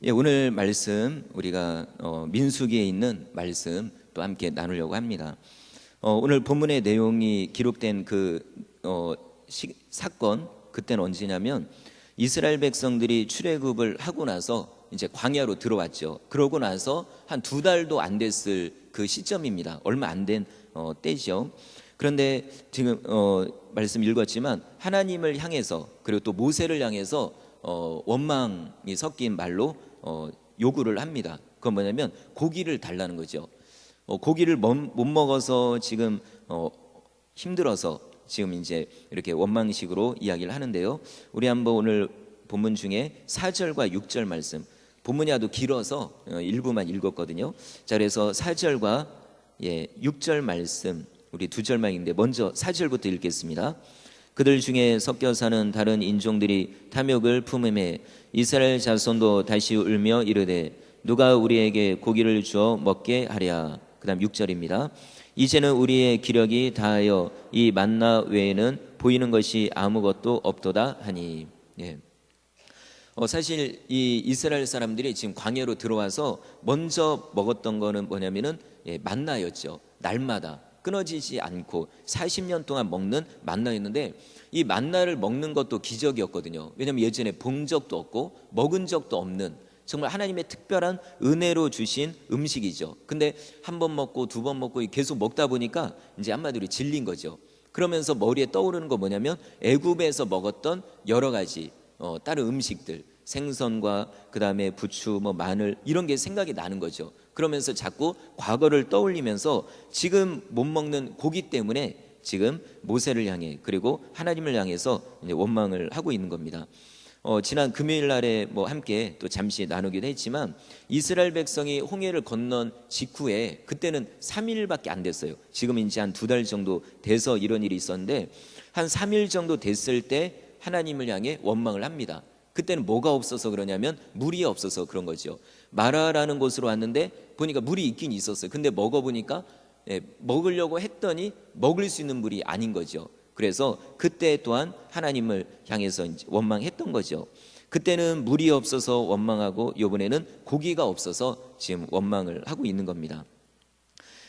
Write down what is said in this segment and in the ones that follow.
오늘 말씀 우리가 민수기에 있는 말씀 또 함께 나누려고 합니다. 오늘 본문의 내용이 기록된 사건, 그때는 언제냐면 이스라엘 백성들이 출애굽을 하고 나서 이제 광야로 들어왔죠. 그러고 나서 한 2달도 안 됐을 그 시점입니다. 얼마 안 된 때죠. 그런데 지금 말씀 읽었지만 하나님을 향해서, 그리고 또 모세를 향해서 원망이 섞인 말로 요구를 합니다. 그건 뭐냐면 고기를 달라는 거죠. 고기를 못 먹어서 지금 힘들어서 지금 이제 이렇게 원망식으로 이야기를 하는데요. 우리 한번 오늘 본문 중에 4절과 6절 말씀, 본문이 아주 길어서 일부만 읽었거든요. 자, 그래서 4절과 6절 말씀, 우리 2절만 읽는데 먼저 4절부터 읽겠습니다. 그들 중에 섞여 사는 다른 인종들이 탐욕을 품음에 이스라엘 자손도 다시 울며 이르되 누가 우리에게 고기를 주어 먹게 하랴. 그 다음 6절입니다. 이제는 우리의 기력이 다하여 이 만나 외에는 보이는 것이 아무것도 없도다 하니. 사실 이 이스라엘 사람들이 지금 광야로 들어와서 먼저 먹었던 거는 뭐냐면은 만나였죠. 날마다 끊어지지 않고 40년 동안 먹는 만나였는데, 이 만나를 먹는 것도 기적이었거든요. 왜냐하면 예전에 본 적도 없고 먹은 적도 없는 정말 하나님의 특별한 은혜로 주신 음식이죠. 근데 한 번 먹고 두 번 먹고 계속 먹다 보니까 이제 한마디로 질린 거죠. 그러면서 머리에 떠오르는 거 뭐냐면 애굽에서 먹었던 여러 가지 다른 음식들, 생선과 그 다음에 부추, 마늘, 이런 게 생각이 나는 거죠. 그러면서 자꾸 과거를 떠올리면서 지금 못 먹는 고기 때문에 지금 모세를 향해, 그리고 하나님을 향해서 이제 원망을 하고 있는 겁니다. 지난 금요일 날에 함께 또 잠시 나누기도 했지만, 이스라엘 백성이 홍해를 건넌 직후에 그때는 3일밖에 안 됐어요. 지금 이제 한 2달 정도 돼서 이런 일이 있었는데, 한 3일 정도 됐을 때 하나님을 향해 원망을 합니다. 그때는 뭐가 없어서 그러냐면 물이 없어서 그런 거죠. 마라라는 곳으로 왔는데 보니까 물이 있긴 있었어요. 근데 먹어보니까 먹으려고 했더니 먹을 수 있는 물이 아닌 거죠. 그래서 그때 또한 하나님을 향해서 이제 원망했던 거죠. 그때는 물이 없어서 원망하고, 이번에는 고기가 없어서 지금 원망을 하고 있는 겁니다.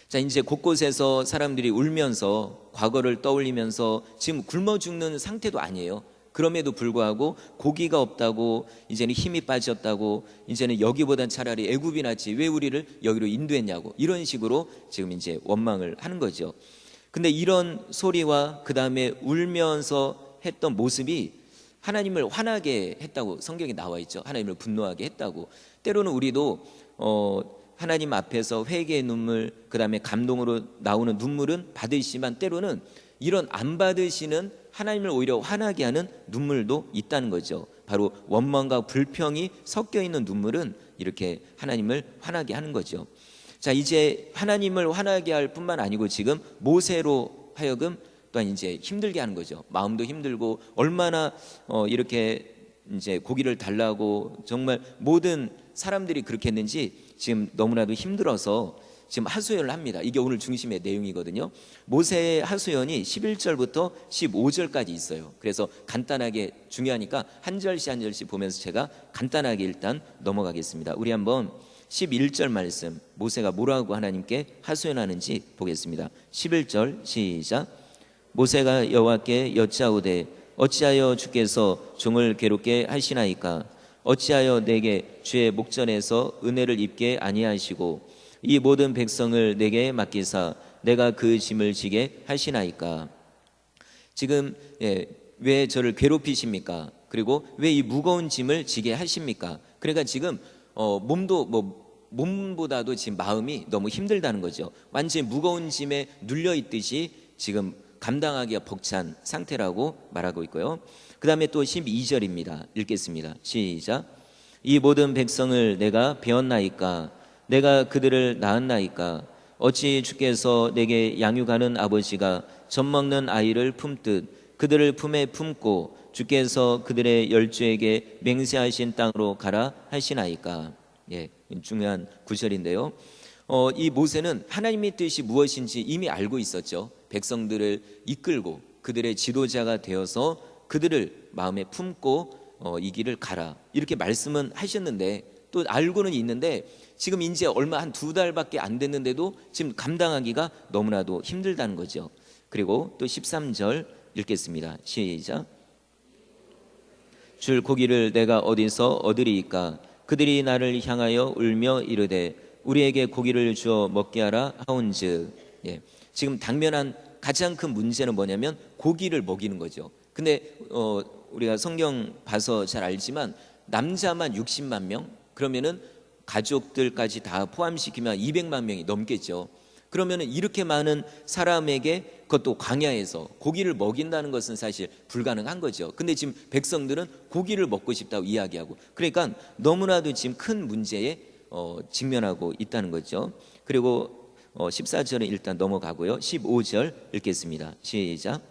자, 이제 곳곳에서 사람들이 울면서 과거를 떠올리면서 지금 굶어 죽는 상태도 아니에요. 그럼에도 불구하고 고기가 없다고, 이제는 힘이 빠졌다고, 이제는 여기보단 차라리 애굽이 낫지 왜 우리를 여기로 인도했냐고, 이런 식으로 지금 이제 원망을 하는 거죠. 근데 이런 소리와 그 다음에 울면서 했던 모습이 하나님을 화나게 했다고 성경에 나와 있죠. 하나님을 분노하게 했다고. 때로는 우리도 하나님 앞에서 회개의 눈물, 그 다음에 감동으로 나오는 눈물은 받으시지만, 때로는 이런 안 받으시는 하나님을 오히려 화나게 하는 눈물도 있다는 거죠. 바로 원망과 불평이 섞여 있는 눈물은 이렇게 하나님을 화나게 하는 거죠. 자, 이제 하나님을 화나게 할 뿐만 아니고 지금 모세로 하여금 또한 이제 힘들게 하는 거죠. 마음도 힘들고, 얼마나 이렇게 이제 고기를 달라고 정말 모든 사람들이 그렇게 했는지 지금 너무나도 힘들어서 지금 하소연을 합니다. 이게 오늘 중심의 내용이거든요. 모세의 하소연이 11절부터 15절까지 있어요. 그래서 간단하게, 중요하니까 한 절씩 한 절씩 보면서 제가 간단하게 일단 넘어가겠습니다. 우리 한번 11절 말씀, 모세가 뭐라고 하나님께 하소연하는지 보겠습니다. 11절 시작. 모세가 여호와께 여짜오되 어찌하여 주께서 종을 괴롭게 하시나이까? 어찌하여 내게 주의 목전에서 은혜를 입게 아니하시고 이 모든 백성을 내게 맡기사 내가 그 짐을 지게 하시나이까? 지금 왜 저를 괴롭히십니까? 그리고 왜 이 무거운 짐을 지게 하십니까? 그러니까 지금 몸보다도 지금 마음이 너무 힘들다는 거죠. 완전히 무거운 짐에 눌려 있듯이 지금 감당하기가 벅찬 상태라고 말하고 있고요. 그 다음에 또 12절입니다. 읽겠습니다. 시작. 이 모든 백성을 내가 배웠나이까? 내가 그들을 낳았나이까? 어찌 주께서 내게 양육하는 아버지가 젖먹는 아이를 품듯 그들을 품에 품고 주께서 그들의 열조에게 맹세하신 땅으로 가라 하시나이까? 중요한 구절인데요. 이 모세는 하나님의 뜻이 무엇인지 이미 알고 있었죠. 백성들을 이끌고 그들의 지도자가 되어서 그들을 마음에 품고 이 길을 가라, 이렇게 말씀은 하셨는데, 또 알고는 있는데 지금 이제 얼마 한 2달밖에 안 됐는데도 지금 감당하기가 너무나도 힘들다는 거죠. 그리고 또 13절 읽겠습니다. 시작. 줄 고기를 내가 어디서 얻으리이까? 그들이 나를 향하여 울며 이르되 우리에게 고기를 주어 먹게 하라 하온즉. 예. 지금 당면한 가장 큰 문제는 뭐냐면 고기를 먹이는 거죠. 근데 우리가 성경 봐서 잘 알지만 남자만 60만 명, 그러면은 가족들까지 다 포함시키면 200만 명이 넘겠죠. 그러면은 이렇게 많은 사람에게 그것도 광야에서 고기를 먹인다는 것은 사실 불가능한 거죠. 근데 지금 백성들은 고기를 먹고 싶다고 이야기하고, 그러니까 너무나도 지금 큰 문제에 직면하고 있다는 거죠. 그리고 14절은 일단 넘어가고요. 15절 읽겠습니다. 시작.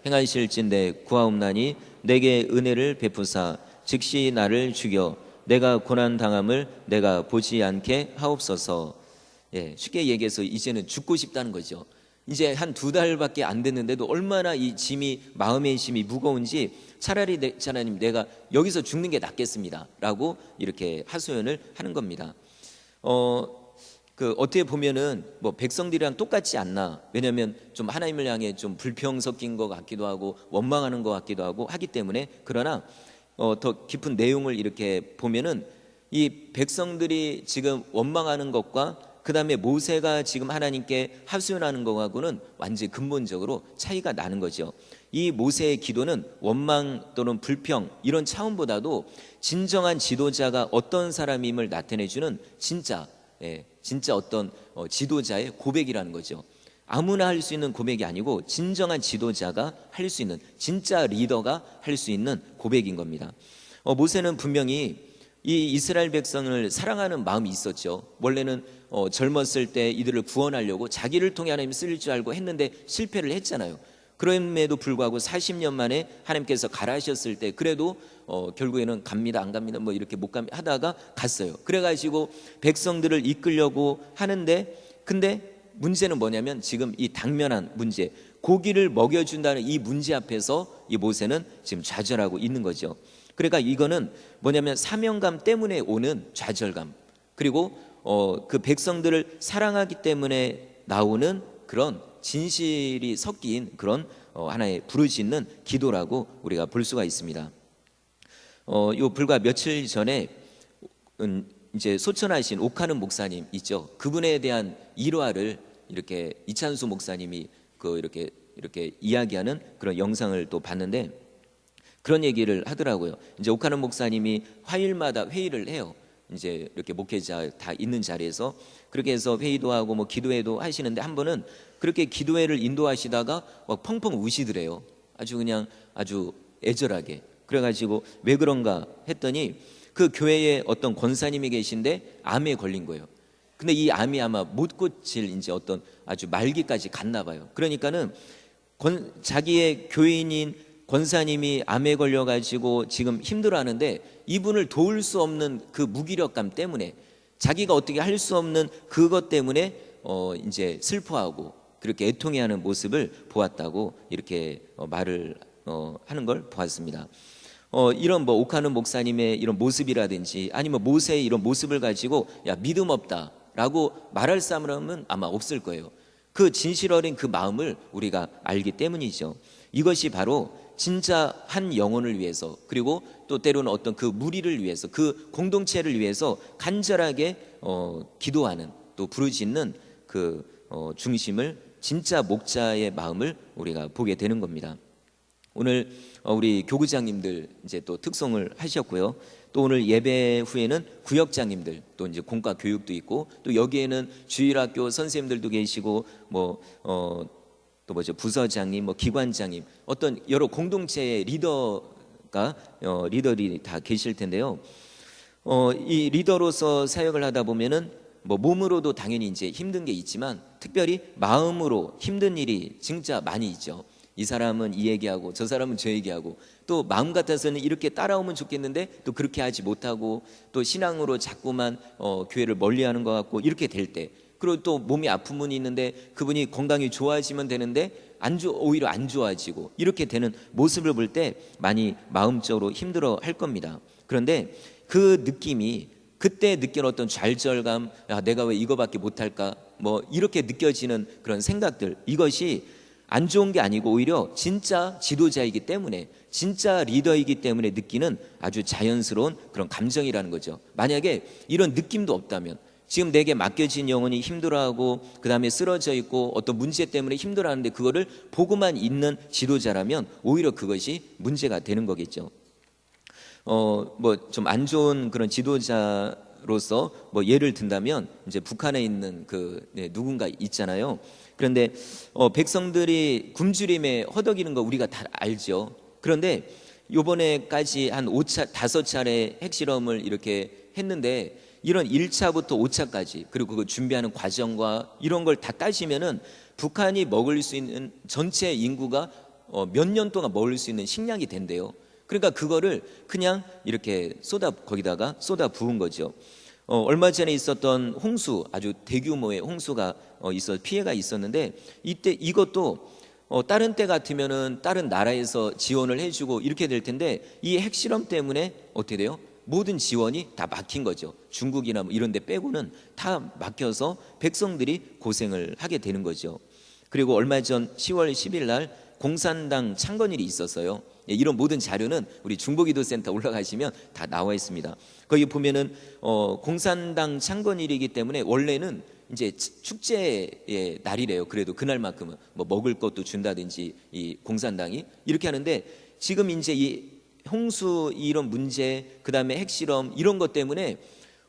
행하실진대 구하옵나니 내게 은혜를 베푸사 즉시 나를 죽여 내가 고난 당함을 내가 보지 않게 하옵소서. 예, 쉽게 얘기해서 이제는 죽고 싶다는 거죠. 이제 한 2달밖에 안 됐는데도 얼마나 이 짐이, 마음의 짐이 무거운지 차라리 하나님 내가 여기서 죽는 게 낫겠습니다 라고 이렇게 하소연을 하는 겁니다. 어떻게 보면은 뭐 백성들이랑 똑같지 않나. 왜냐하면 좀 하나님을 향해 좀 불평 섞인 것 같기도 하고 원망하는 것 같기도 하고 하기 때문에. 그러나 더 깊은 내용을 이렇게 보면은 이 백성들이 지금 원망하는 것과 그 다음에 모세가 지금 하나님께 하소연하는 것하고는 완전히 근본적으로 차이가 나는 거죠. 이 모세의 기도는 원망 또는 불평 이런 차원보다도 진정한 지도자가 어떤 사람임을 나타내주는 진짜 어떤 지도자의 고백이라는 거죠. 아무나 할 수 있는 고백이 아니고 진정한 지도자가 할 수 있는, 진짜 리더가 할 수 있는 고백인 겁니다. 모세는 분명히 이 이스라엘 백성을 사랑하는 마음이 있었죠. 원래는 젊었을 때 이들을 구원하려고 자기를 통해 하나님 쓰릴 줄 알고 했는데 실패를 했잖아요. 그럼에도 불구하고 40년 만에 하나님께서 가라 하셨을 때 그래도 결국에는 갑니다 안 갑니다 뭐 이렇게 못 갑니다 하다가 갔어요. 그래가지고 백성들을 이끌려고 하는데, 근데 문제는 뭐냐면 지금 이 당면한 문제, 고기를 먹여준다는 이 문제 앞에서 이 모세는 지금 좌절하고 있는 거죠. 그러니까 이거는 뭐냐면 사명감 때문에 오는 좌절감, 그리고 그 백성들을 사랑하기 때문에 나오는 그런 진실이 섞인 그런 하나의 부르짖는 기도라고 우리가 볼 수가 있습니다. 요 불과 며칠 전에 이제 소천하신 옥하는 목사님 있죠. 그분에 대한 일화를 이렇게 이찬수 목사님이 이렇게 이야기하는 그런 영상을 또 봤는데 그런 얘기를 하더라고요. 이제 옥하는 목사님이 화요일마다 회의를 해요. 이제 이렇게 목회자 다 있는 자리에서 그렇게 해서 회의도 하고 뭐 기도회도 하시는데 한 번은 그렇게 기도회를 인도하시다가 막 펑펑 우시더래요. 아주 애절하게. 그래가지고 왜 그런가 했더니 그 교회에 어떤 권사님이 계신데 암에 걸린 거예요. 근데 이 암이 아마 못 고칠 이제 어떤 아주 말기까지 갔나 봐요. 그러니까는 자기의 교인인 권사님이 암에 걸려가지고 지금 힘들어하는데 이분을 도울 수 없는 그 무기력감 때문에, 자기가 어떻게 할 수 없는 그것 때문에 이제 슬퍼하고 그렇게 애통해하는 모습을 보았다고 이렇게 말을 하는 걸 보았습니다. 이런 뭐 옥하는 목사님의 이런 모습이라든지 아니면 모세의 이런 모습을 가지고 야 믿음 없다라고 말할 사람은 아마 없을 거예요. 그 진실 어린 그 마음을 우리가 알기 때문이죠. 이것이 바로 진짜 한 영혼을 위해서, 그리고 또 때로는 어떤 그 무리를 위해서, 그 공동체를 위해서 간절하게 기도하는, 또 부르짖는 그 중심을, 진짜 목자의 마음을 우리가 보게 되는 겁니다. 오늘 우리 교구장님들 이제 또 특송을 하셨고요. 또 오늘 예배 후에는 구역장님들, 또 이제 공과 교육도 있고, 또 여기에는 주일학교 선생님들도 계시고, 또 부서장님, 기관장님, 어떤 여러 공동체의 리더들이 다 계실 텐데요. 이 리더로서 사역을 하다 보면은 몸으로도 당연히 이제 힘든 게 있지만 특별히 마음으로 힘든 일이 진짜 많이 있죠. 이 사람은 이 얘기하고 저 사람은 저 얘기하고, 또 마음 같아서는 이렇게 따라오면 좋겠는데 또 그렇게 하지 못하고, 또 신앙으로 자꾸만 교회를 멀리하는 것 같고 이렇게 될 때, 그리고 또 몸이 아픈 분이 있는데 그분이 건강이 좋아지면 되는데 오히려 안 좋아지고 이렇게 되는 모습을 볼 때 많이 마음적으로 힘들어 할 겁니다. 그런데 그 느낌이 그때 느낀 어떤 좌절감, 야, 내가 왜 이거밖에 못할까, 뭐 이렇게 느껴지는 그런 생각들, 이것이 안 좋은 게 아니고 오히려 진짜 지도자이기 때문에, 진짜 리더이기 때문에 느끼는 아주 자연스러운 그런 감정이라는 거죠. 만약에 이런 느낌도 없다면, 지금 내게 맡겨진 영혼이 힘들어하고 그 다음에 쓰러져 있고 어떤 문제 때문에 힘들어하는데 그거를 보고만 있는 지도자라면 오히려 그것이 문제가 되는 거겠죠. 뭐 좀 안 좋은 그런 지도자로서 뭐 예를 든다면 이제 북한에 있는 누군가 있잖아요. 그런데 백성들이 굶주림에 허덕이는 거 우리가 다 알죠. 그런데 요번에까지 한 5차례 핵실험을 이렇게 했는데 이런 1차부터 5차까지 그리고 그거 준비하는 과정과 이런 걸 다 따지면은 북한이 먹을 수 있는 전체 인구가 몇 년 동안 먹을 수 있는 식량이 된대요. 그러니까 그거를 그냥 이렇게 거기다가 쏟아 부은 거죠. 얼마 전에 있었던 홍수, 아주 대규모의 홍수가 피해가 있었는데 이때 이것도 다른 때 같으면은 다른 나라에서 지원을 해주고 이렇게 될 텐데 이 핵실험 때문에 어떻게 돼요? 모든 지원이 다 막힌 거죠. 중국이나 뭐 이런 데 빼고는 다 막혀서 백성들이 고생을 하게 되는 거죠. 그리고 얼마 전 10월 10일 날 공산당 창건일이 있었어요. 이런 모든 자료는 우리 중보기도센터 올라가시면 다 나와 있습니다. 거기 보면은 공산당 창건일이기 때문에 원래는 이제 축제의 날이래요. 그래도 그날만큼은 뭐 먹을 것도 준다든지 이 공산당이 이렇게 하는데 지금 이제 이 홍수 이런 문제, 그 다음에 핵실험 이런 것 때문에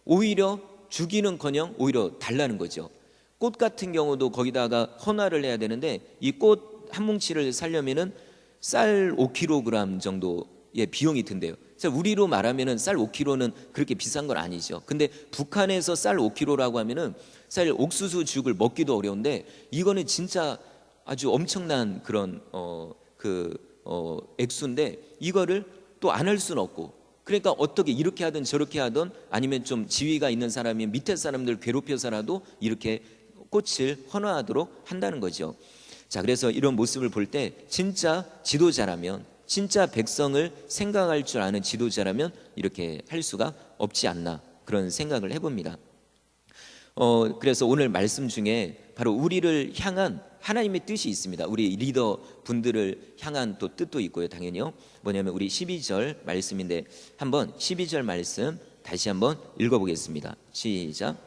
오히려 주기는커녕 오히려 달라는 거죠. 꽃 같은 경우도 거기다가 헌화를 해야 되는데 이 꽃 한 뭉치를 사려면은 쌀 5kg 정도의 비용이 든대요. 우리로 말하면은 쌀 5kg는 그렇게 비싼 건 아니죠. 근데 북한에서 쌀 5kg라고 하면은 사실 옥수수 죽을 먹기도 어려운데 이거는 진짜 아주 엄청난 그런 액수인데 이거를 또 안 할 수는 없고, 그러니까 어떻게 이렇게 하든 저렇게 하든 아니면 좀 지위가 있는 사람이 밑에 사람들 괴롭혀서라도 이렇게 꽃을 헌화하도록 한다는 거죠. 자, 그래서 이런 모습을 볼 때 진짜 지도자라면, 진짜 백성을 생각할 줄 아는 지도자라면 이렇게 할 수가 없지 않나, 그런 생각을 해봅니다. 그래서 오늘 말씀 중에 바로 우리를 향한 하나님의 뜻이 있습니다. 우리 리더 분들을 향한 또 뜻도 있고요. 당연히요. 뭐냐면 우리 12절 말씀인데 한번 12절 말씀 다시 한번 읽어보겠습니다. 시작.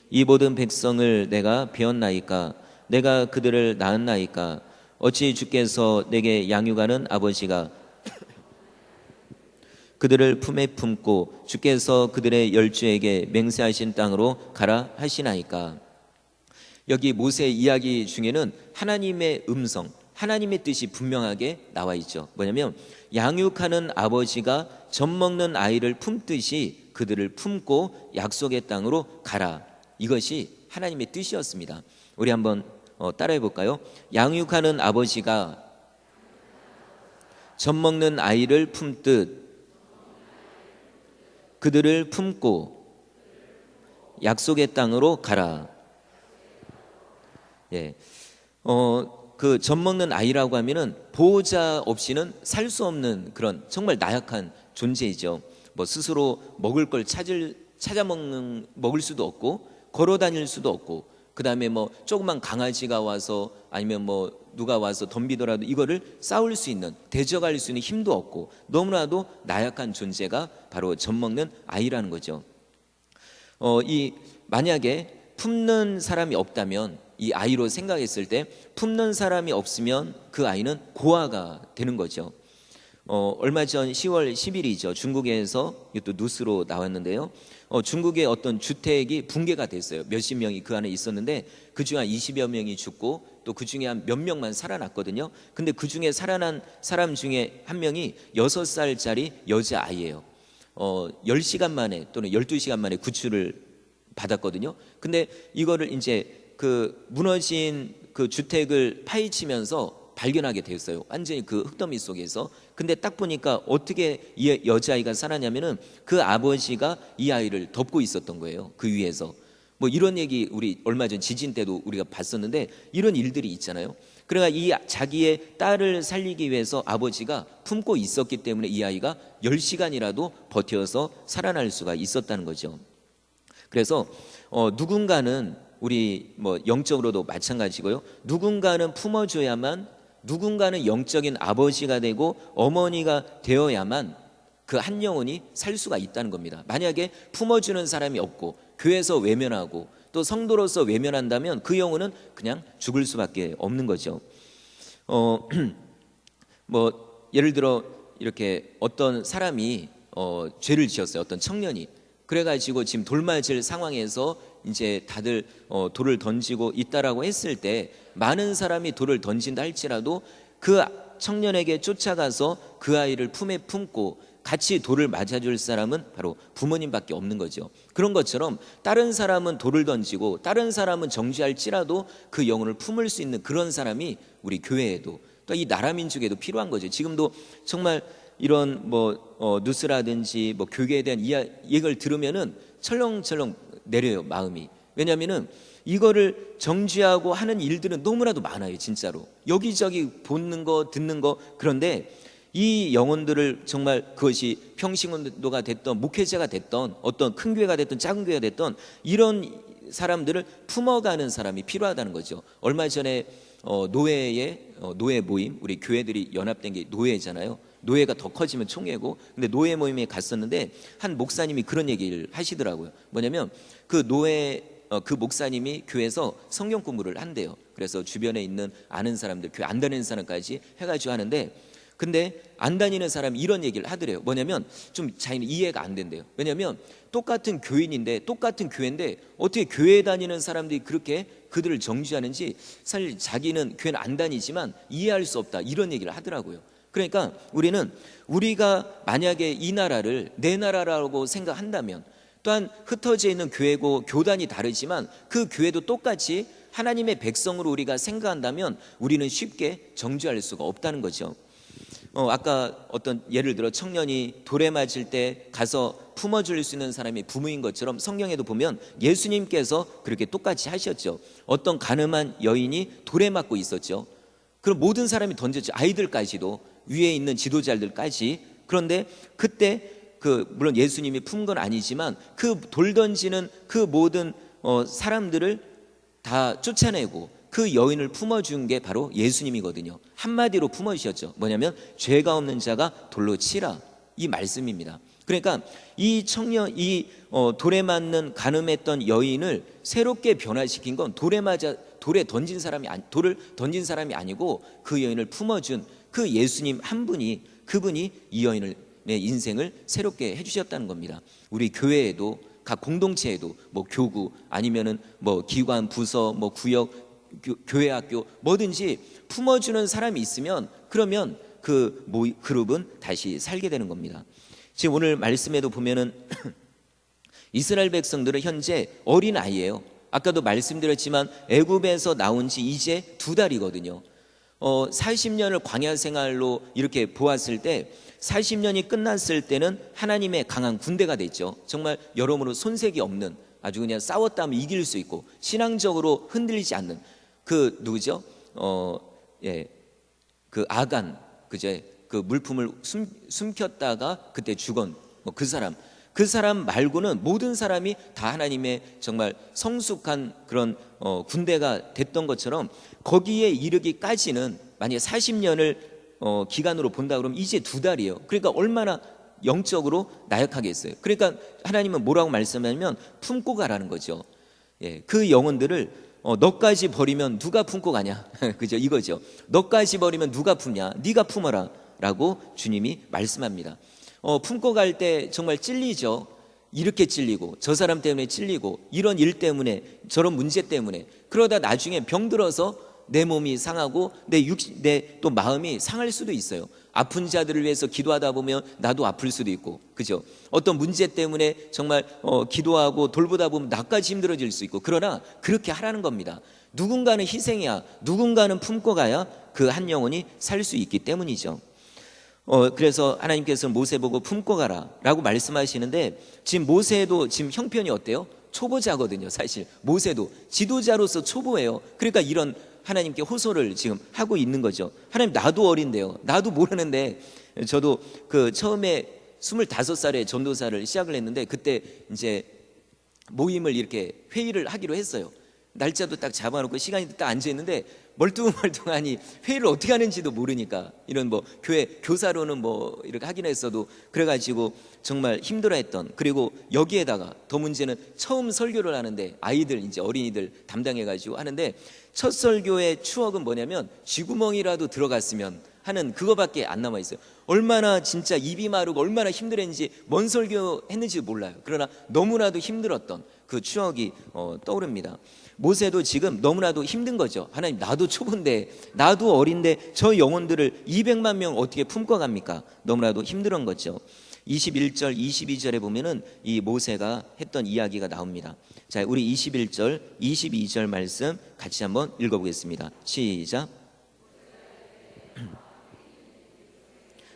이 모든 백성을 내가 배웠나이까? 내가 그들을 낳았나이까? 어찌 주께서 내게 양육하는 아버지가 그들을 품에 품고 주께서 그들의 열주에게 맹세하신 땅으로 가라 하시나이까? 여기 모세 이야기 중에는 하나님의 음성, 하나님의 뜻이 분명하게 나와 있죠. 뭐냐면 양육하는 아버지가 젖먹는 아이를 품듯이 그들을 품고 약속의 땅으로 가라. 이것이 하나님의 뜻이었습니다. 우리 한번 따라해 볼까요? 양육하는 아버지가 젖먹는 아이를 품듯 그들을 품고 약속의 땅으로 가라. 예, 그 젖먹는 아이라고 하면은 보호자 없이는 살 수 없는 그런 정말 나약한 존재이죠. 뭐 스스로 먹을 걸 먹을 수도 없고 걸어 다닐 수도 없고, 그 다음에 뭐 조그만 강아지가 와서 아니면 뭐 누가 와서 덤비더라도 이거를 싸울 수 있는, 대적할 수 있는 힘도 없고 너무나도 나약한 존재가 바로 젖먹는 아이라는 거죠. 만약에 품는 사람이 없다면, 이 아이로 생각했을 때 품는 사람이 없으면 그 아이는 고아가 되는 거죠. 얼마 전 10월 10일이죠. 중국에서 이것도 뉴스로 나왔는데요. 중국의 어떤 주택이 붕괴가 됐어요. 몇십 명이 그 안에 있었는데 그중에 한 20여 명이 죽고 또 그중에 한 몇 명만 살아났거든요. 근데 그중에 살아난 사람 중에 한 명이 6살짜리 여자아이예요. 10시간 만에 또는 12시간 만에 구출을 받았거든요. 근데 이거를 이제 그 무너진 그 주택을 파헤치면서 발견하게 되었어요. 완전히 그 흙더미 속에서. 근데 딱 보니까 어떻게 이 여자아이가 살았냐면은 그 아버지가 이 아이를 덮고 있었던 거예요. 그 위에서. 뭐 이런 얘기 우리 얼마 전 지진 때도 우리가 봤었는데 이런 일들이 있잖아요. 그러니까 이 자기의 딸을 살리기 위해서 아버지가 품고 있었기 때문에 이 아이가 10시간이라도 버텨서 살아날 수가 있었다는 거죠. 그래서 누군가는 우리 뭐 영적으로도 마찬가지고요. 누군가는 품어줘야만, 누군가는 영적인 아버지가 되고 어머니가 되어야만 그 한 영혼이 살 수가 있다는 겁니다. 만약에 품어주는 사람이 없고 교회에서 외면하고 또 성도로서 외면한다면 그 영혼은 그냥 죽을 수밖에 없는 거죠. 뭐 예를 들어 이렇게 어떤 사람이 죄를 지었어요. 어떤 청년이. 그래가지고 지금 돌 맞을 상황에서 이제 다들 돌을 던지고 있다라고 했을 때 많은 사람이 돌을 던진다 할지라도 그 청년에게 쫓아가서 그 아이를 품에 품고 같이 돌을 맞아줄 사람은 바로 부모님밖에 없는 거죠. 그런 것처럼 다른 사람은 돌을 던지고 다른 사람은 정죄할지라도 그 영혼을 품을 수 있는 그런 사람이 우리 교회에도 또 이 나라 민족에도 필요한 거죠. 지금도 정말 이런 뭐 뉴스라든지 뭐 교계에 대한 얘기를 들으면은 철렁철렁 내려요, 마음이. 왜냐하면은 이거를 정죄하고 하는 일들은 너무나도 많아요, 진짜로. 여기저기 보는 거, 듣는 거. 그런데 이 영혼들을 정말 그것이 평신운동가 됐던 목회자가 됐던 어떤 큰 교회가 됐던 작은 교회가 됐던 이런 사람들을 품어가는 사람이 필요하다는 거죠. 얼마 전에 노예 모임, 우리 교회들이 연합된 게 노예잖아요. 노예가 더 커지면 총회고, 근데 노예 모임에 갔었는데 한 목사님이 그런 얘기를 하시더라고요. 뭐냐면 그 목사님이 교회에서 성경 공부를 한대요. 그래서 주변에 있는 아는 사람들, 교회 안 다니는 사람까지 해가지고 하는데, 근데 안 다니는 사람이 이런 얘기를 하더래요. 뭐냐면 좀 자기는 이해가 안 된대요. 왜냐면 똑같은 교인인데, 똑같은 교회인데 어떻게 교회에 다니는 사람들이 그렇게 그들을 정죄하는지 사실 자기는 교회는 안 다니지만 이해할 수 없다, 이런 얘기를 하더라고요. 그러니까 우리가 만약에 이 나라를 내 나라라고 생각한다면, 또한 흩어져 있는 교회고 교단이 다르지만 그 교회도 똑같이 하나님의 백성으로 우리가 생각한다면 우리는 쉽게 정죄할 수가 없다는 거죠. 아까 어떤 예를 들어 청년이 돌에 맞을 때 가서 품어줄 수 있는 사람이 부모인 것처럼 성경에도 보면 예수님께서 그렇게 똑같이 하셨죠. 어떤 가늠한 여인이 돌에 맞고 있었죠. 그럼 모든 사람이 던졌죠. 아이들까지도, 위에 있는 지도자들까지. 그런데 그때 물론 예수님이 품 건 아니지만 그 돌 던지는 그 모든 사람들을 다 쫓아내고 그 여인을 품어준 게 바로 예수님이거든요. 한마디로 품어주셨죠. 뭐냐면 죄가 없는 자가 돌로 치라, 이 말씀입니다. 그러니까 이 청년, 돌에 맞는 가늠했던 여인을 새롭게 변화시킨 건 돌을 던진 사람이 아니고 그 여인을 품어준 그 예수님 한 분이, 그분이 이 여인의 인생을 새롭게 해주셨다는 겁니다. 우리 교회에도, 각 공동체에도 뭐 교구 아니면은 뭐 기관, 부서, 뭐 구역, 교회, 학교 뭐든지 품어주는 사람이 있으면 그러면 그 그룹은 다시 살게 되는 겁니다. 지금 오늘 말씀에도 보면은 이스라엘 백성들은 현재 어린 아이예요. 아까도 말씀드렸지만 애굽에서 나온 지 이제 2달이거든요. 40년을 광야 생활로 이렇게 보았을 때 40년이 끝났을 때는 하나님의 강한 군대가 됐죠. 정말 여러모로 손색이 없는, 아주 그냥 싸웠다 하면 이길 수 있고 신앙적으로 흔들리지 않는 그 누구죠? 그 아간, 그 물품을 숨겼다가 그때 죽은 그 사람 말고는 모든 사람이 다 하나님의 정말 성숙한 그런 군대가 됐던 것처럼 거기에 이르기까지는 만약에 40년을 기간으로 본다 그러면 이제 2달이에요. 그러니까 얼마나 영적으로 나약하겠어요. 그러니까 하나님은 뭐라고 말씀하냐면 품고 가라는 거죠. 그 영혼들을 너까지 버리면 누가 품고 가냐? 그죠? 이거죠. 너까지 버리면 누가 품냐? 네가 품어라 라고 주님이 말씀합니다. 품고 갈 때 정말 찔리죠. 이렇게 찔리고 저 사람 때문에 찔리고 이런 일 때문에 저런 문제 때문에, 그러다 나중에 병들어서 내 몸이 상하고 내 또 마음이 상할 수도 있어요. 아픈 자들을 위해서 기도하다 보면 나도 아플 수도 있고, 그죠? 어떤 문제 때문에 정말 기도하고 돌보다 보면 나까지 힘들어질 수 있고, 그러나 그렇게 하라는 겁니다. 누군가는 희생해야, 누군가는 품고 가야 그 한 영혼이 살 수 있기 때문이죠. 그래서 하나님께서는 모세 보고 품고 가라 라고 말씀하시는데, 지금 모세도 지금 형편이 어때요? 초보자거든요. 사실 모세도 지도자로서 초보예요. 그러니까 이런 하나님께 호소를 지금 하고 있는 거죠. 하나님, 나도 어린데요, 나도 모르는데. 저도 그 처음에 25살에 전도사를 시작을 했는데, 그때 이제 모임을 이렇게 회의를 하기로 했어요. 날짜도 딱 잡아놓고 시간이 딱 앉아있는데 멀뚱멀뚱하니 회의를 어떻게 하는지도 모르니까, 이런 뭐 교회 교사로는 뭐 이렇게 하긴 했어도 그래가지고 정말 힘들어했던, 그리고 여기에다가 더 문제는 처음 설교를 하는데 아이들, 이제 어린이들 담당해가지고 하는데, 첫 설교의 추억은 뭐냐면 쥐구멍이라도 들어갔으면 하는 그거밖에 안 남아 있어요. 얼마나 진짜 입이 마르고 얼마나 힘들었는지, 뭔 설교 했는지 몰라요. 그러나 너무나도 힘들었던 그 추억이 떠오릅니다. 모세도 지금 너무나도 힘든 거죠. 하나님, 나도 초보인데, 나도 어린데 저 영혼들을 200만 명 어떻게 품고 갑니까? 너무나도 힘든 거죠. 21절 22절에 보면은 이 모세가 했던 이야기가 나옵니다. 자, 우리 21절 22절 말씀 같이 한번 읽어보겠습니다. 시작.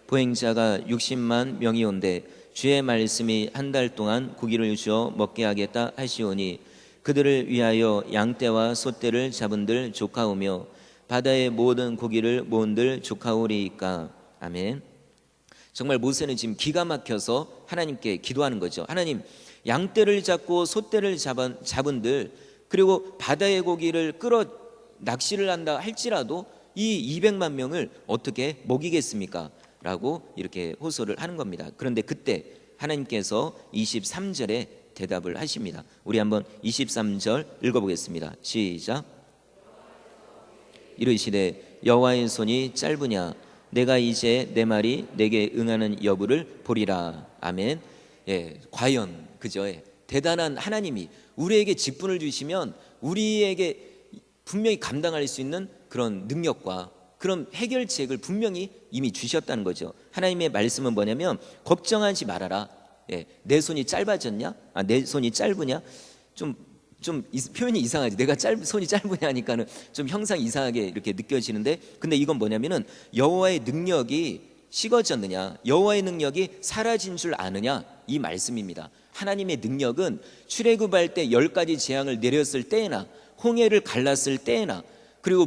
보행자가 60만 명이 온데 주의 말씀이 한 달 동안 고기를 주어 먹게 하겠다 하시오니, 그들을 위하여 양떼와 소떼를 잡은들 조카오며 바다의 모든 고기를 모은들 조카오리이까. 아멘. 정말 모세는 지금 기가 막혀서 하나님께 기도하는 거죠. 하나님, 양떼를 잡고 소떼를 잡은들, 그리고 바다의 고기를 끌어 낚시를 한다 할지라도 이 200만 명을 어떻게 먹이겠습니까? 라고 이렇게 호소를 하는 겁니다. 그런데 그때 하나님께서 23절에 대답을 하십니다. 우리 한번 23절 읽어보겠습니다. 시작. 이르시되 여호와의 손이 짧으냐, 내가 이제 내 말이 내게 응하는 여부를 보리라. 아멘. 예, 과연 그죠? 예, 대단한 하나님이 우리에게 직분을 주시면 우리에게 분명히 감당할 수 있는 그런 능력과 그런 해결책을 분명히 이미 주셨다는 거죠. 하나님의 말씀은 뭐냐면, 걱정하지 말아라. 예, 내 손이 짧아졌냐? 내 손이 짧으냐? 좀 표현이 이상하지. 내가 손이 짧으냐 하니까는 좀 형상 이상하게 이렇게 느껴지는데, 근데 이건 뭐냐면은 여호와의 능력이 식어졌느냐, 여호와의 능력이 사라진 줄 아느냐, 이 말씀입니다. 하나님의 능력은 출애굽할 때 10가지 재앙을 내렸을 때에나, 홍해를 갈랐을 때에나, 그리고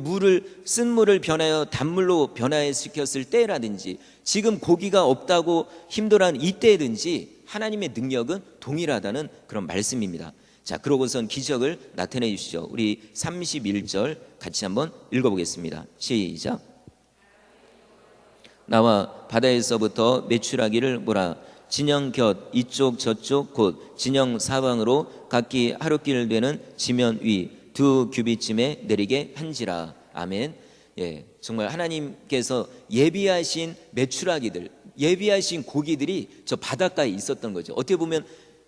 쓴 물을 변하여 단물로 변화시켰을 때라든지, 지금 고기가 없다고 힘들어하는 이때든지 하나님의 능력은 동일하다는 그런 말씀입니다. 자, 그러고선 기적을 나타내 주시죠. 우리 31절 같이 한번 읽어보겠습니다. 시작. 나와 바다에서부터 메추라기를 몰아 진영 곁 이쪽 저쪽 곧 진영 사방으로 각기 하루길 되는 지면 위 2규빗쯤에 내리게 한지라. 아멘. 예, 정말 하나님께서 예비하신 메추라기들, 예비하신 고기들이 저 바닷가에 있었던 거죠. 어떻게 보면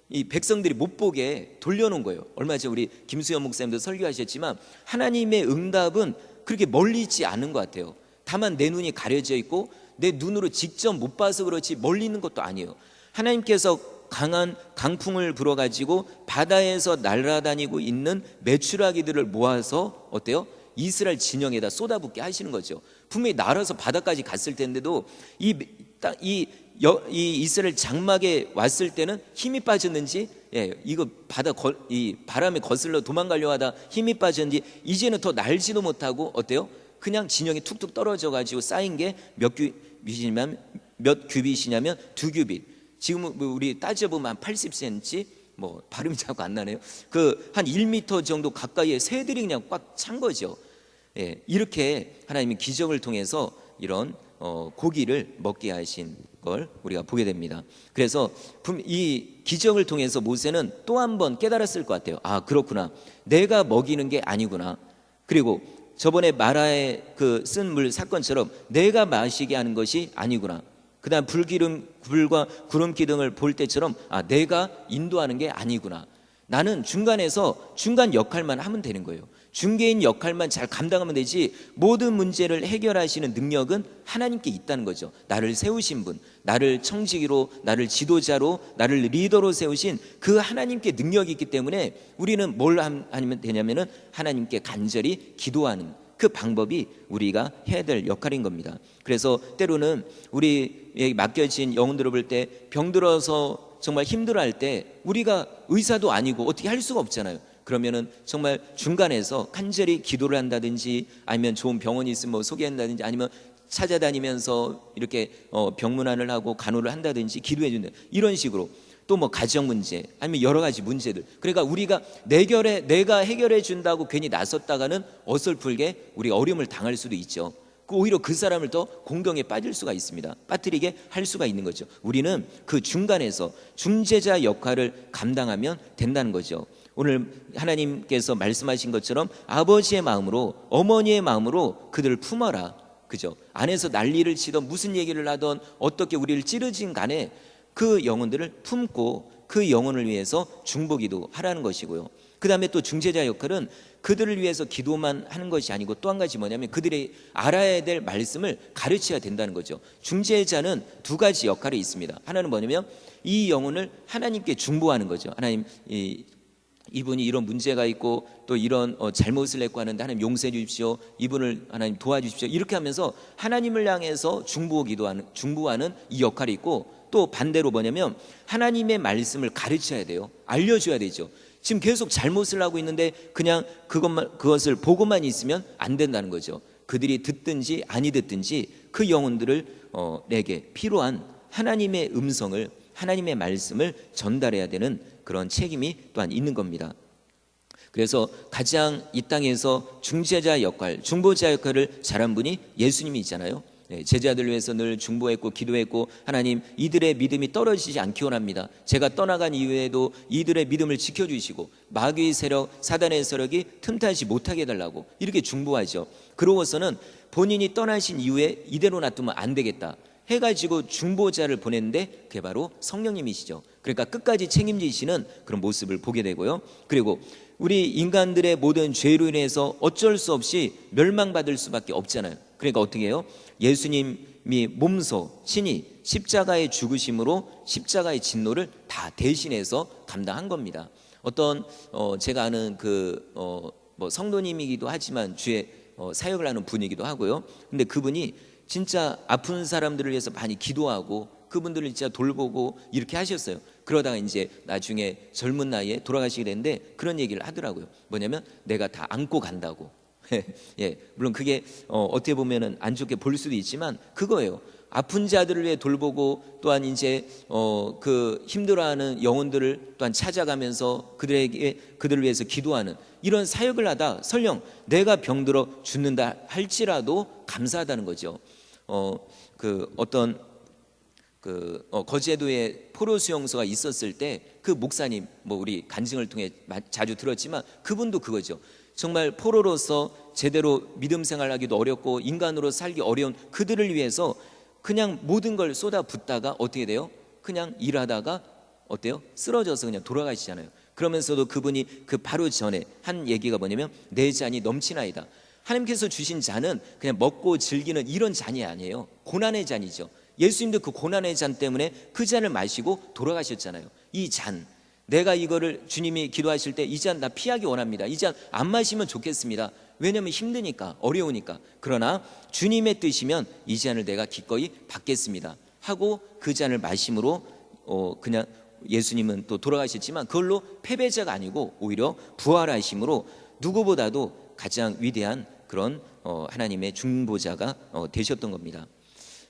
이 백성들이 못 보게 돌려놓은 거예요. 얼마 전에 우리 김수현 목사님도 설교하셨지만, 하나님의 응답은 그렇게 멀리 있지 않은 것 같아요. 다만 내 눈이 가려져 있고 내 눈으로 직접 못 봐서 그렇지 멀리 있는 것도 아니에요. 하나님께서 강한 강풍을 불어가지고 바다에서 날아다니고 있는 메추라기들을 모아서 어때요? 이스라엘 진영에다 쏟아붓게 하시는 거죠. 분명히 날아서 바다까지 갔을 텐데도 이 이스라엘 장막에 왔을 때는 힘이 빠졌는지, 예, 이거 이 바람에 거슬러 도망가려 하다 힘이 빠졌는지 이제는 더 날지도 못하고 어때요? 그냥 진영이 툭툭 떨어져 가지고 쌓인 게 몇 규빗이냐면 2규빗. 지금 우리 따져보면 한 80cm, 뭐 발음이 자꾸 안 나네요. 그 한 1m 정도 가까이에 새들이 그냥 꽉 찬 거죠. 예, 이렇게 하나님이 기적을 통해서 이런 고기를 먹게 하신 걸 우리가 보게 됩니다. 그래서 이 기적을 통해서 모세는 또 한 번 깨달았을 것 같아요. 아, 그렇구나. 내가 먹이는 게 아니구나. 그리고 저번에 마라의 그 쓴 물 사건처럼 내가 마시게 하는 것이 아니구나. 그다음 불과 구름 기둥을 볼 때처럼, 아, 내가 인도하는 게 아니구나. 나는 중간에서 중간 역할만 하면 되는 거예요. 중개인 역할만 잘 감당하면 되지, 모든 문제를 해결하시는 능력은 하나님께 있다는 거죠. 나를 세우신 분, 나를 청지기로, 나를 지도자로, 나를 리더로 세우신 그 하나님께 능력이 있기 때문에 우리는 뭘 하면 되냐면은 하나님께 간절히 기도하는 그 방법이 우리가 해야 될 역할인 겁니다. 그래서 때로는 우리에게 맡겨진 영혼들을 볼 때 병들어서 정말 힘들어할 때 우리가 의사도 아니고 어떻게 할 수가 없잖아요. 그러면은 정말 중간에서 간절히 기도를 한다든지 아니면 좋은 병원이 있으면 뭐 소개한다든지 아니면 찾아다니면서 이렇게 병문안을 하고 간호를 한다든지 기도해 준다 이런 식으로 또 뭐 가정 문제 아니면 여러 가지 문제들 그러니까 우리가 내가 해결해 준다고 괜히 나섰다가는 어설프게 우리 어려움을 당할 수도 있죠. 오히려 그 사람을 더 공경에 빠질 수가 있습니다. 빠뜨리게 할 수가 있는 거죠. 우리는 그 중간에서 중재자 역할을 감당하면 된다는 거죠. 오늘 하나님께서 말씀하신 것처럼 아버지의 마음으로 어머니의 마음으로 그들을 품어라. 그죠? 안에서 난리를 치던 무슨 얘기를 하던 어떻게 우리를 찌르진 간에 그 영혼들을 품고 그 영혼을 위해서 중보기도 하라는 것이고요. 그 다음에 또 중재자 역할은 그들을 위해서 기도만 하는 것이 아니고 또 한 가지 뭐냐면 그들이 알아야 될 말씀을 가르쳐야 된다는 거죠. 중재자는 두 가지 역할이 있습니다. 하나는 뭐냐면 이 영혼을 하나님께 중보하는 거죠. 하나님 이분이 이런 문제가 있고 또 이런 잘못을 했고 하는데 하나님 용서해 주십시오. 이분을 하나님 도와주십시오. 이렇게 하면서 하나님을 향해서 중보하는 이 역할이 있고 또 반대로 뭐냐면 하나님의 말씀을 가르쳐야 돼요. 알려줘야 되죠. 지금 계속 잘못을 하고 있는데 그냥 그것을 보고만 있으면 안 된다는 거죠. 그들이 듣든지 아니 듣든지 그 영혼들을 내게 필요한 하나님의 음성을 하나님의 말씀을 전달해야 되는 그런 책임이 또한 있는 겁니다. 그래서 가장 이 땅에서 중재자 역할, 중보자 역할을 잘한 분이 예수님이 있잖아요. 제자들을 위해서 늘 중보했고 기도했고 하나님 이들의 믿음이 떨어지지 않기 원합니다. 제가 떠나간 이후에도 이들의 믿음을 지켜주시고 마귀의 세력, 사단의 세력이 틈타지 못하게 해달라고 이렇게 중보하죠. 그러고서는 본인이 떠나신 이후에 이대로 놔두면 안 되겠다 해가지고 중보자를 보냈는데 그게 바로 성령님이시죠. 그러니까 끝까지 책임지시는 그런 모습을 보게 되고요. 그리고 우리 인간들의 모든 죄로 인해서 어쩔 수 없이 멸망받을 수밖에 없잖아요. 그러니까 어떻게 해요? 예수님이 몸소 친히 십자가의 죽으심으로 십자가의 진노를 다 대신해서 감당한 겁니다. 어떤 제가 아는 뭐 성도님이기도 하지만 주의 사역을 하는 분이기도 하고요. 근데 그분이 진짜 아픈 사람들을 위해서 많이 기도하고 그분들을 진짜 돌보고 이렇게 하셨어요. 그러다가 이제 나중에 젊은 나이에 돌아가시게 됐는데 그런 얘기를 하더라고요. 뭐냐면 내가 다 안고 간다고. 예, 물론 그게 어떻게 보면은 안 좋게 볼 수도 있지만 그거예요. 아픈 자들을 위해 돌보고 또한 이제 그 힘들어하는 영혼들을 또한 찾아가면서 그들을 위해서 기도하는 이런 사역을 하다 설령 내가 병들어 죽는다 할지라도 감사하다는 거죠. 어떤 거제도에 포로 수용소가 있었을 때 그 목사님 뭐 우리 간증을 통해 자주 들었지만 그분도 그거죠. 정말 포로로서 제대로 믿음 생활하기도 어렵고 인간으로 살기 어려운 그들을 위해서 그냥 모든 걸 쏟아붓다가 어떻게 돼요? 그냥 일하다가 어때요? 쓰러져서 그냥 돌아가시잖아요. 그러면서도 그분이 그 바로 전에 한 얘기가 뭐냐면 내 잔이 넘치나이다. 하나님께서 주신 잔은 그냥 먹고 즐기는 이런 잔이 아니에요. 고난의 잔이죠. 예수님도 그 고난의 잔 때문에 그 잔을 마시고 돌아가셨잖아요. 이 잔, 내가 이거를 주님이 기도하실 때 이 잔 나 피하기 원합니다. 이 잔 안 마시면 좋겠습니다. 왜냐하면 힘드니까 어려우니까. 그러나 주님의 뜻이면 이 잔을 내가 기꺼이 받겠습니다 하고 그 잔을 마심으로 그냥 예수님은 또 돌아가셨지만 그걸로 패배자가 아니고 오히려 부활하심으로 누구보다도 가장 위대한 그런 하나님의 중보자가 되셨던 겁니다.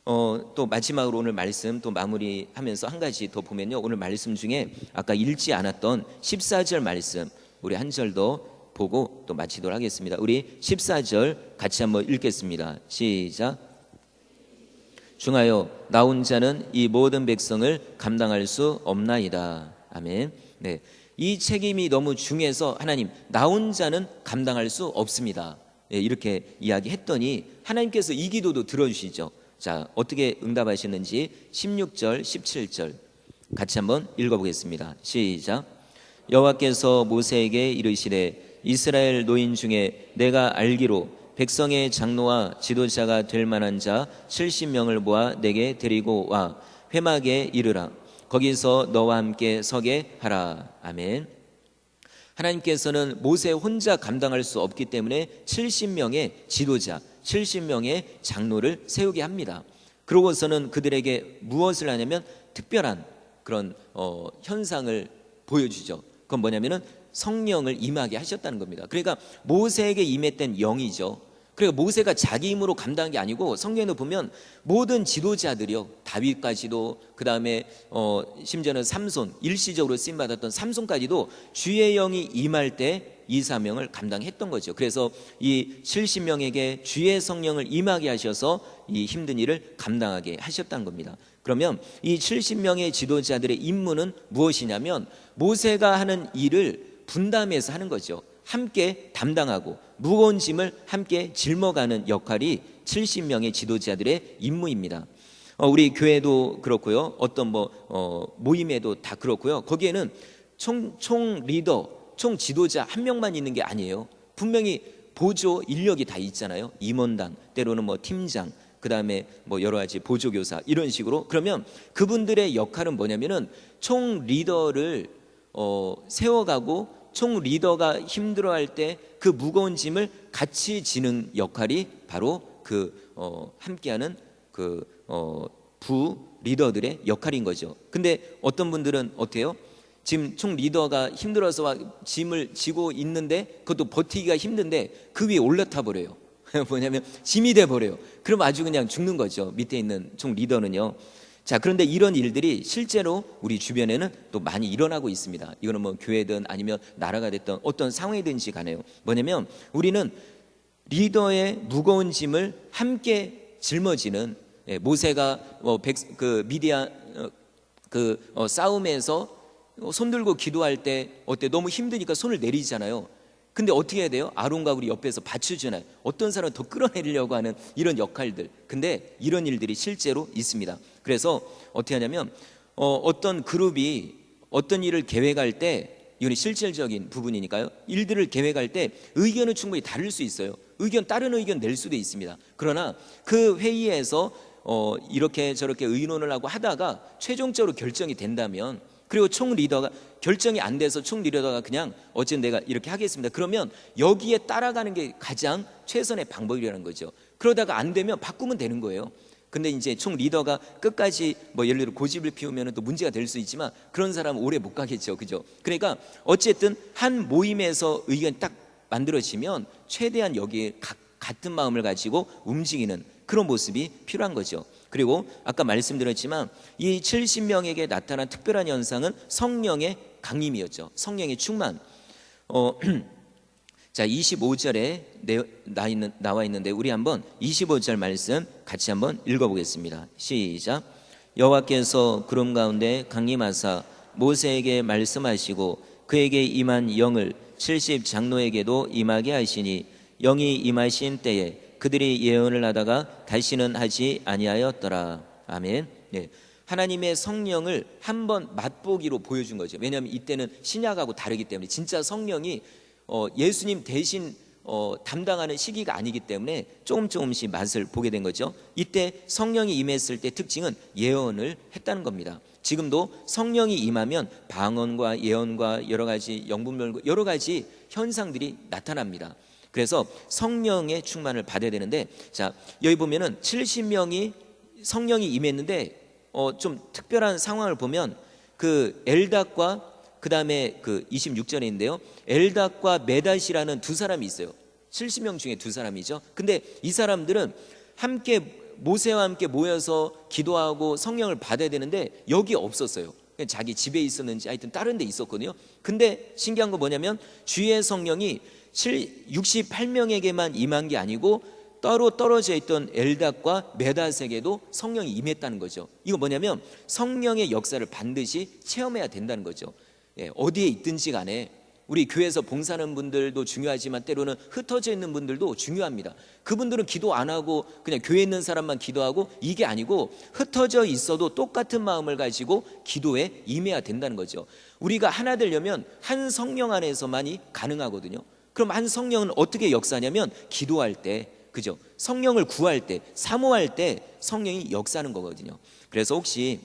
또 마지막으로 오늘 말씀 또 마무리하면서 한 가지 더 보면요, 오늘 말씀 중에 아까 읽지 않았던 14절 말씀 우리 한 절 더 보고 또 마치도록 하겠습니다. 우리 14절 같이 한번 읽겠습니다. 시작. 중하여 나온 자는 이 모든 백성을 감당할 수 없나이다. 아멘. 네, 이 책임이 너무 중해서 하나님 나온 자는 감당할 수 없습니다. 네, 이렇게 이야기했더니 하나님께서 이 기도도 들어주시죠. 자, 어떻게 응답하셨는지 16절 17절 같이 한번 읽어보겠습니다. 시작. 여호와께서 모세에게 이르시되 이스라엘 노인 중에 내가 알기로 백성의 장로와 지도자가 될 만한 자 70명을 모아 내게 데리고 와 회막에 이르라. 거기서 너와 함께 서게 하라. 아멘. 하나님께서는 모세 혼자 감당할 수 없기 때문에 70명의 지도자 70명의 장로를 세우게 합니다. 그러고서는 그들에게 무엇을 하냐면 특별한 그런 현상을 보여주죠. 그건 뭐냐면은 성령을 임하게 하셨다는 겁니다. 그러니까 모세에게 임했던 영이죠. 그러니까 모세가 자기 힘으로 감당한 게 아니고 성경에 보면 모든 지도자들이요, 다윗까지도, 그 다음에 심지어는 삼손, 일시적으로 쓰임 받았던 삼손까지도 주의 영이 임할 때 이 사명을 감당했던 거죠. 그래서 이 70명에게 주의 성령을 임하게 하셔서 이 힘든 일을 감당하게 하셨다는 겁니다. 그러면 이 70명의 지도자들의 임무는 무엇이냐면 모세가 하는 일을 분담해서 하는 거죠. 함께 담당하고 무거운 짐을 함께 짊어가는 역할이 70명의 지도자들의 임무입니다. 우리 교회도 그렇고요, 어떤 모임에도 다 그렇고요. 거기에는 총 리더, 총 지도자 한 명만 있는 게 아니에요. 분명히 보조 인력이 다 있잖아요. 임원단, 때로는 팀장, 그 다음에 여러 가지 보조교사, 이런 식으로. 그러면 그분들의 역할은 뭐냐면은 총 리더를 세워가고 총 리더가 힘들어할 때 그 무거운 짐을 같이 지는 역할이 바로 함께하는 부 리더들의 역할인 거죠. 근데 어떤 분들은 어때요? 지금 총 리더가 힘들어서 짐을 지고 있는데 그것도 버티기가 힘든데 그 위에 올라타 버려요. 뭐냐면 짐이 돼 버려요. 그럼 아주 그냥 죽는 거죠. 밑에 있는 총 리더는요. 자, 그런데 이런 일들이 실제로 우리 주변에는 또 많이 일어나고 있습니다. 이거는 교회든 아니면 나라가 됐던 어떤 상황이든지 간에요. 뭐냐면 우리는 리더의 무거운 짐을 함께 짊어지는, 모세가 미디안 싸움에서 손 들고 기도할 때 어때? 너무 힘드니까 손을 내리잖아요. 근데 어떻게 해야 돼요? 아론과 우리 옆에서 받쳐주나요? 어떤 사람은 더 끌어내리려고 하는 이런 역할들. 근데 이런 일들이 실제로 있습니다. 그래서 어떻게 하냐면 어떤 그룹이 어떤 일을 계획할 때, 이건 실질적인 부분이니까요, 일들을 계획할 때 의견은 충분히 다를 수 있어요. 다른 의견 낼 수도 있습니다. 그러나 그 회의에서 이렇게 저렇게 의논을 하고 하다가 최종적으로 결정이 된다면, 그리고 총 리더가 결정이 안 돼서 총 리더가 그냥 어쨌든 내가 이렇게 하겠습니다, 그러면 여기에 따라가는 게 가장 최선의 방법이라는 거죠. 그러다가 안 되면 바꾸면 되는 거예요. 근데 이제 총 리더가 끝까지 예를 들어 고집을 피우면 또 문제가 될 수 있지만 그런 사람은 오래 못 가겠죠. 그죠? 그러니까 어쨌든 한 모임에서 의견이 딱 만들어지면 최대한 여기에 같은 마음을 가지고 움직이는 그런 모습이 필요한 거죠. 그리고 아까 말씀드렸지만 이 70명에게 나타난 특별한 현상은 성령의 강림이었죠. 성령의 충만. 자, 25절에 나와 있는데 우리 한번 25절 말씀 같이 한번 읽어보겠습니다. 시작. 여호와께서 구름 가운데 강림하사 모세에게 말씀하시고 그에게 임한 영을 70 장로에게도 임하게 하시니 영이 임하신 때에 그들이 예언을 하다가 다시는 하지 아니하였더라. 아멘. 네. 하나님의 성령을 한번 맛보기로 보여준 거죠. 왜냐하면 이때는 신약하고 다르기 때문에 진짜 성령이 예수님 대신 담당하는 시기가 아니기 때문에 조금씩 맛을 보게 된 거죠. 이때 성령이 임했을 때 특징은 예언을 했다는 겁니다. 지금도 성령이 임하면 방언과 예언과 여러 가지 영분별과 여러 가지 현상들이 나타납니다. 그래서 성령의 충만을 받아야 되는데, 자, 여기 보면은 70명이 성령이 임했는데 좀 특별한 상황을 보면 엘닷과 그 다음에 26절인데요, 엘닷과 메닷이라는 두 사람이 있어요. 70명 중에 두 사람이죠. 근데 이 사람들은 함께 모세와 함께 모여서 기도하고 성령을 받아야 되는데 여기 없었어요. 그냥 자기 집에 있었는지 하여튼 다른 데 있었거든요. 근데 신기한 건 뭐냐면 주의 성령이 68명에게만 임한 게 아니고 따로 떨어져 있던 엘닷과 메닷에게도 성령이 임했다는 거죠. 이거 뭐냐면 성령의 역사를 반드시 체험해야 된다는 거죠. 어디에 있든지 간에 우리 교회에서 봉사하는 분들도 중요하지만 때로는 흩어져 있는 분들도 중요합니다. 그분들은 기도 안 하고 그냥 교회에 있는 사람만 기도하고 이게 아니고 흩어져 있어도 똑같은 마음을 가지고 기도에 임해야 된다는 거죠. 우리가 하나 되려면 한 성령 안에서만이 가능하거든요. 그럼 한 성령은 어떻게 역사하냐면 기도할 때, 그죠? 성령을 구할 때, 사모할 때 성령이 역사하는 거거든요. 그래서 혹시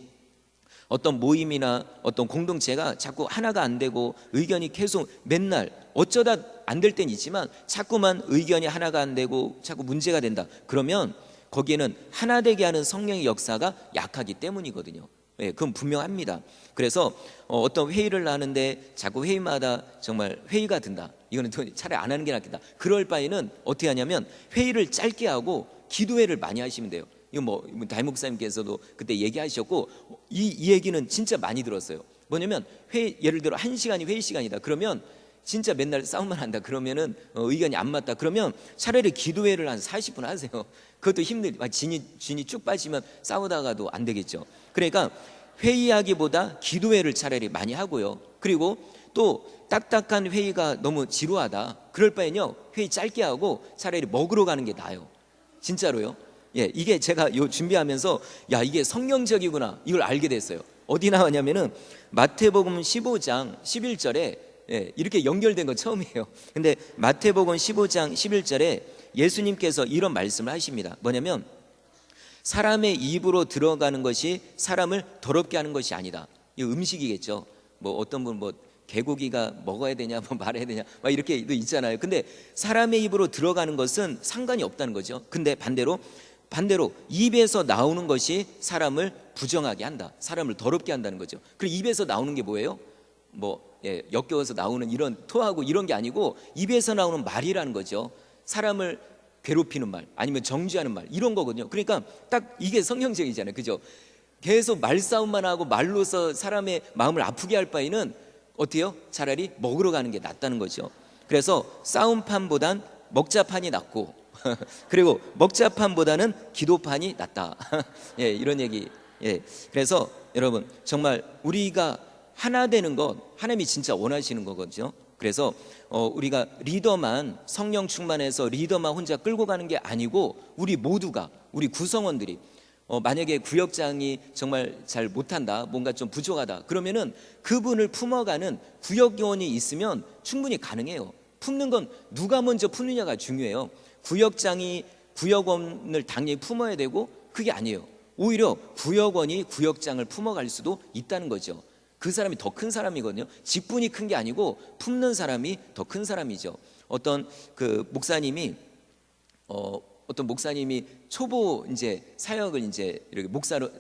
어떤 모임이나 어떤 공동체가 자꾸 하나가 안 되고 의견이 계속 맨날 어쩌다 안 될 땐 있지만 자꾸만 의견이 하나가 안 되고 자꾸 문제가 된다, 그러면 거기에는 하나 되게 하는 성령의 역사가 약하기 때문이거든요. 예, 그건 분명합니다. 그래서 어떤 회의를 하는데 자꾸 회의마다 정말 회의가 든다. 이거는 차라리 안 하는 게 낫겠다. 그럴 바에는 어떻게 하냐면 회의를 짧게 하고 기도회를 많이 하시면 돼요. 이거 뭐 담임 목사님께서도 그때 얘기하셨고 이 얘기는 진짜 많이 들었어요. 뭐냐면 예를 들어 1시간이 회의 시간이다. 그러면 진짜 맨날 싸움만 한다. 그러면은 의견이 안 맞다. 그러면 차라리 기도회를 한 40분 하세요. 그것도 진이 쭉 빠지면 싸우다가도 안 되겠죠. 그러니까 회의하기보다 기도회를 차라리 많이 하고요. 그리고 또 딱딱한 회의가 너무 지루하다. 그럴 바에는요 회의 짧게 하고 차라리 먹으러 가는 게 나아요. 진짜로요. 예, 이게 제가 준비하면서 야 이게 성경적이구나 이걸 알게 됐어요. 어디 나왔냐면은 마태복음 15장 11절에 예, 이렇게 연결된 건 처음이에요. 근데 마태복음 15장 11절에 예수님께서 이런 말씀을 하십니다. 뭐냐면 사람의 입으로 들어가는 것이 사람을 더럽게 하는 것이 아니다. 이 음식이겠죠. 뭐 어떤 분 뭐 개고기가 먹어야 되냐 뭐 말해야 되냐 막 이렇게도 있잖아요. 근데 사람의 입으로 들어가는 것은 상관이 없다는 거죠. 근데 반대로 입에서 나오는 것이 사람을 부정하게 한다. 사람을 더럽게 한다는 거죠. 그리고 입에서 나오는 게 뭐예요? 뭐 역겨워서 나오는 이런 토하고 이런 게 아니고 입에서 나오는 말이라는 거죠. 사람을 괴롭히는 말 아니면 정죄하는 말 이런 거거든요. 그러니까 딱 이게 성경적이잖아요. 그죠? 계속 말싸움만 하고 말로서 사람의 마음을 아프게 할 바에는 어때요? 차라리 먹으러 가는 게 낫다는 거죠. 그래서 싸움판보단 먹자판이 낫고 그리고 먹자판보다는 기도판이 낫다. 예, 이런 얘기. 예, 그래서 여러분 정말 우리가 하나 되는 것 하나님이 진짜 원하시는 거거든요. 그래서 우리가 리더만 성령 충만해서 리더만 혼자 끌고 가는 게 아니고 우리 모두가 우리 구성원들이 만약에 구역장이 정말 잘 못한다 뭔가 좀 부족하다 그러면은 그분을 품어가는 구역요원이 있으면 충분히 가능해요. 품는 건 누가 먼저 품느냐가 중요해요. 구역장이 구역원을 당연히 품어야 되고 그게 아니에요. 오히려 구역원이 구역장을 품어갈 수도 있다는 거죠. 그 사람이 더 큰 사람이거든요. 직분이 큰 게 아니고 품는 사람이 더 큰 사람이죠. 어떤 목사님이 초보 이제 사역을 이제 이렇게 목사로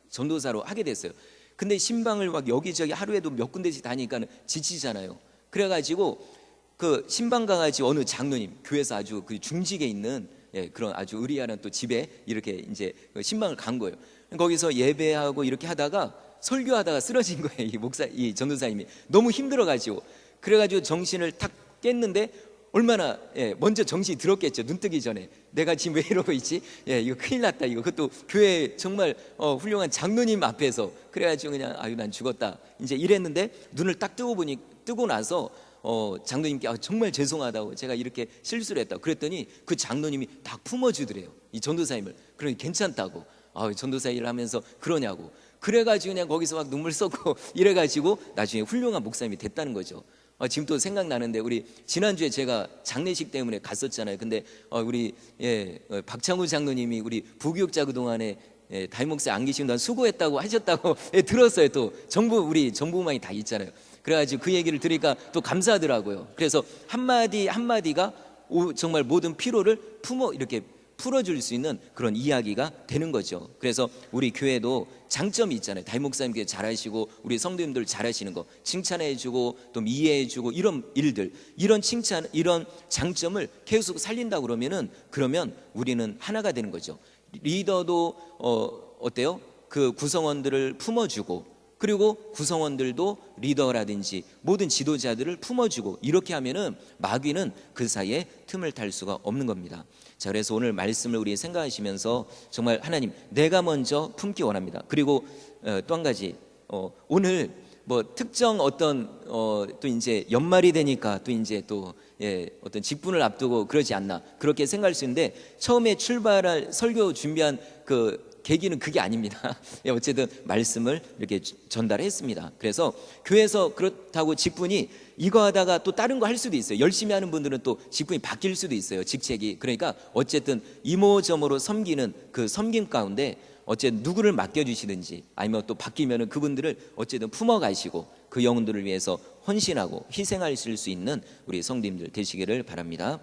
전도사로 하게 됐어요. 근데 신방을 막 여기저기 하루에도 몇 군데씩 다니니까 지치잖아요. 그래가지고 그 신방 가가지고 어느 장로님 교회에서 아주 그 중직에 있는 그런 아주 의리하는 또 집에 이렇게 이제 신방을 간 거예요. 거기서 예배하고 이렇게 하다가 설교하다가 쓰러진 거예요. 이 전도사님이 너무 힘들어가지고 그래가지고 정신을 탁 깼는데 얼마나 먼저 정신이 들었겠죠. 눈 뜨기 전에 내가 지금 왜 이러고 있지? 이거 큰일 났다. 이거 그것도 교회 정말 훌륭한 장로님 앞에서 그래가지고 그냥 아유 난 죽었다 이제 이랬는데 눈을 딱 뜨고 나서 장로님께 정말 죄송하다고 제가 이렇게 실수를 했다고 그랬더니 그 장로님이 딱 품어주더래요. 이 전도사님을. 그러니 괜찮다고. 전도사 일을 하면서 그러냐고. 그래가지고 그냥 거기서 막 눈물 쏟고 이래가지고 나중에 훌륭한 목사님이 됐다는 거죠. 지금 또 생각나는데 우리 지난주에 제가 장례식 때문에 갔었잖아요. 근데 우리 박창우 장로님이 우리 부교육자 그동안에 담임 목사 안 계시는 동안 수고했다고 하셨다고 들었어요. 또 우리 정보망이 다 있잖아요. 그래가지고 그 얘기를 들으니까 또 감사하더라고요. 그래서 한마디가 정말 모든 피로를 이렇게 풀어줄 수 있는 그런 이야기가 되는 거죠. 그래서 우리 교회도 장점이 있잖아요. 담임 목사님께 잘하시고 우리 성도님들 잘하시는 거 칭찬해주고 또 이해해주고 이런 일들 이런 장점을 계속 살린다 그러면 우리는 하나가 되는 거죠. 리더도 어때요? 그 구성원들을 품어주고 그리고 구성원들도 리더라든지 모든 지도자들을 품어주고 이렇게 하면은 마귀는 그 사이에 틈을 탈 수가 없는 겁니다. 자, 그래서 오늘 말씀을 우리 생각하시면서 정말 하나님 내가 먼저 품기 원합니다. 그리고 또 한 가지 오늘 뭐 특정 또 이제 연말이 되니까 또 이제 또 어떤 직분을 앞두고 그러지 않나 그렇게 생각할 수 있는데 처음에 출발할 설교 준비한 그 계기는 그게 아닙니다. 어쨌든 말씀을 이렇게 전달했습니다. 그래서 교회에서 그렇다고 직분이 이거 하다가 또 다른 거 할 수도 있어요. 열심히 하는 분들은 또 직분이 바뀔 수도 있어요. 직책이. 그러니까 어쨌든 이모저모로 섬기는 그 섬김 가운데 어쨌든 누구를 맡겨주시든지 아니면 또 바뀌면은 그분들을 어쨌든 품어가시고 그 영혼들을 위해서 헌신하고 희생하실 수 있는 우리 성도님들 되시기를 바랍니다.